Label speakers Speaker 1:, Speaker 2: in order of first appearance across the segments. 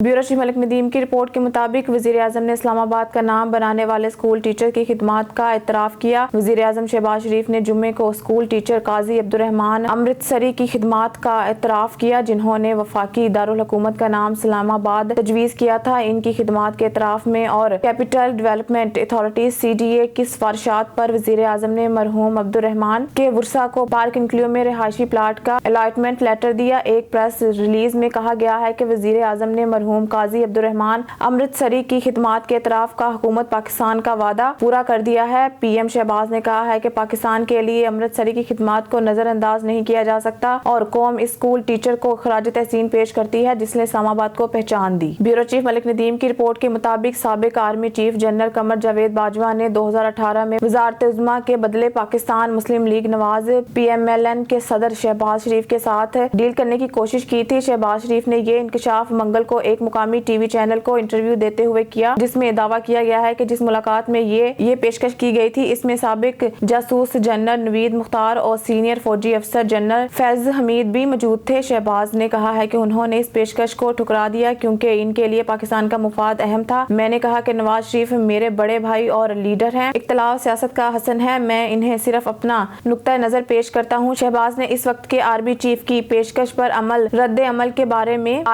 Speaker 1: Bureau chief Malik Nadeem की report के मुताबिक वजीर आजम ने इस्लामाबाद का नाम बनाने वाले स्कूल टीचर की खिदमात का इतराफ किया। वजीर आजम शहबाज शरीफ ने जुम्मे को स्कूल टीचर काजी अब्दुर्रहमान अमृतसरी की खिदमात का इतराफ किया, जिन्होंने वफाकी दारुल हुकूमत का नाम इस्लामाबाद तजवीज़ किया था। इनकी खिदमात के इतराफ में और कैपिटल डेवलपमेंट अथॉरिटी CDA की सिफारिशात पर वजीर आजम ने मरहूम अब्दुर्रहमान के वर्सा को पार्क इंक्लियो में रिहायशी प्लाट का अलॉटमेंट लेटर दिया। एक प्रेस रिलीज में कहा गया है कि वजीर आजम ने मरहूम काजी अब्दुर्रहमान अमृतसरी की खिदमात के इतराफ का हुकूमत पाकिस्तान का वादा पूरा कर दिया है। PM शहबाज ने कहा है कि पाकिस्तान के लिए अमृतसरी की खिदमात को नजरअंदाज नहीं किया जा सकता और कौम इस स्कूल टीचर को खराज तहसीन पेश करती है, जिसने इस्लामाबाद को पहचान दी। ब्यूरो चीफ मलिक नदीम की रिपोर्ट के मुताबिक साबिक army chief general Qamar Javed Bajwa ने 2018 में वजारत उज़्मा के बदले पाकिस्तान मुस्लिम लीग नवाज PMLN के सदर शहबाज शरीफ के साथ डील करने की कोशिश की थी। शहबाज शरीफ ने ये इंकशाफ मंगल को एक मुकामी TV चैनल को इंटरव्यू देते हुए किया, जिसमें दावा किया गया है कि जिस मुलाकात में ये पेशकश की गई थी, इसमें साबिक जासूस जनरल नवीद मुख्तार और सीनियर फौजी अफसर जनरल फैज हमीद भी मौजूद थे। शहबाज ने कहा है कि उन्होंने इस पेशकश को ठुकरा दिया क्योंकि इनके लिए पाकिस्तान का मुफाद अहम था। मैंने कहा कि नवाज शरीफ मेरे बड़े भाई और लीडर हैं, इख्तिलाफ सियासत का हसन है, मैं इन्हें सिर्फ अपना नुक्ता नजर पेश करता हूँ। शहबाज ने इस वक्त के आर्मी चीफ की पेशकश पर रद्द अमल के बारे में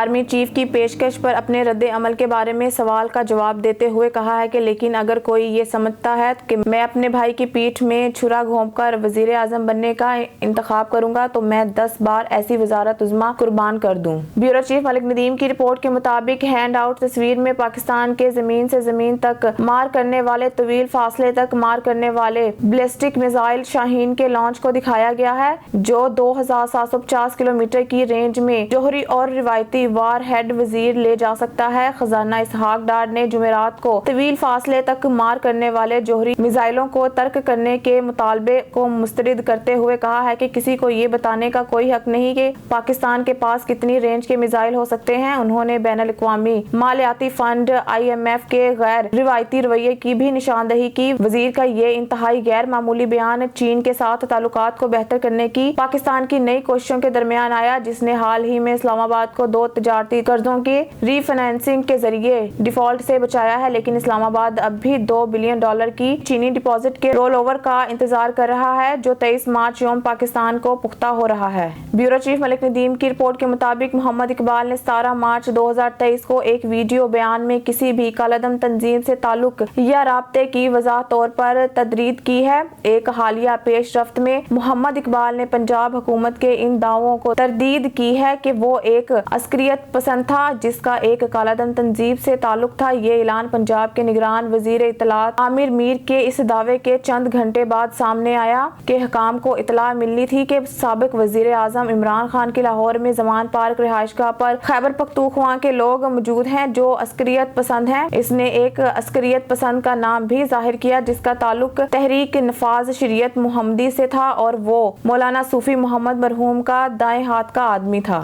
Speaker 1: अपने रद्द अमल के बारे में सवाल का जवाब देते हुए कहा है कि लेकिन अगर कोई ये समझता है कि मैं अपने भाई की पीठ में छुरा घोंपकर वजीर आजम बनने का इंतखाब करूंगा तो मैं 10 बार ऐसी वजारत उज़्मा कुर्बान कर दूं। ब्यूरो चीफ मलिक नदीम की रिपोर्ट के मुताबिक हैंड आउट तस्वीर में पाकिस्तान के जमीन से जमीन तक मार करने वाले तवील फासले तक मार करने वाले बैलिस्टिक मिसाइल शाहीन के लॉन्च को दिखाया गया है, जो 2750 किलोमीटर की रेंज में जोहरी और रिवायती वार हेड वजीर ले जा सकता है। खजाना इसहाक डार ने जुमेरात को तवील फासले तक मार करने वाले जोहरी मिसाइलों को तर्क करने के मुतालबे को मुस्तरद करते हुए कहा है कि किसी को ये बताने का कोई हक नहीं कि पाकिस्तान के पास कितनी रेंज के मिसाइल हो सकते हैं। उन्होंने बैनुल अक़वामी मालियाती फंड IMF के गैर रिवायती रवैये की भी निशानदही की। वजीर का ये इंतहाई गैर मामूली बयान चीन के साथ ताल्लुकात को बेहतर करने की पाकिस्तान की नई कोशिशों के दरमियान आया, जिसने हाल ही में इस्लामाबाद को 2 तजारती कर्जों की रीफाइनेंसिंग के जरिए डिफॉल्ट से बचाया है। लेकिन इस्लामाबाद अब भी $2 बिलियन की चीनी डिपॉजिट के रोल ओवर का इंतजार कर रहा है, जो 23 मार्च यौम पाकिस्तान को पुख्ता हो रहा है। ब्यूरो चीफ मलिक नदीम की रिपोर्ट के मुताबिक मोहम्मद इकबाल ने 17 मार्च 2023 को एक वीडियो बयान में किसी भी कालादम तंजीम से ताल्लुक या राब्ते की वज़ाह तौर पर तदरीद की है। एक हालिया पेशरफ्त में मोहम्मद इकबाल ने पंजाब हुकूमत के इन दावों को तरदीद की है कि वो एक अस्करियत पसंद था जिसका एक कालादम तंजीब से ताल्लुक था। ये ऐलान पंजाब के निगरान वजीर इत्तलात आमिर मीर के इस दावे के चंद घंटे बाद सामने आया कि हकाम को इतला मिली थी कि साबिक वजीर आजम इमरान खान की लाहौर में जमान पार्क रिहाइशगाह पर खैबर पख्तूनख्वा के लोग मौजूद हैं जो अस्करियत पसंद हैं। इसने एक अस्करियत पसंद का नाम भी जाहिर किया जिसका ताल्लुक तहरीक नफाज शरीयत मुहम्मदी से था और वो मौलाना सूफी मोहम्मद मरहूम का दाएं हाथ का आदमी था।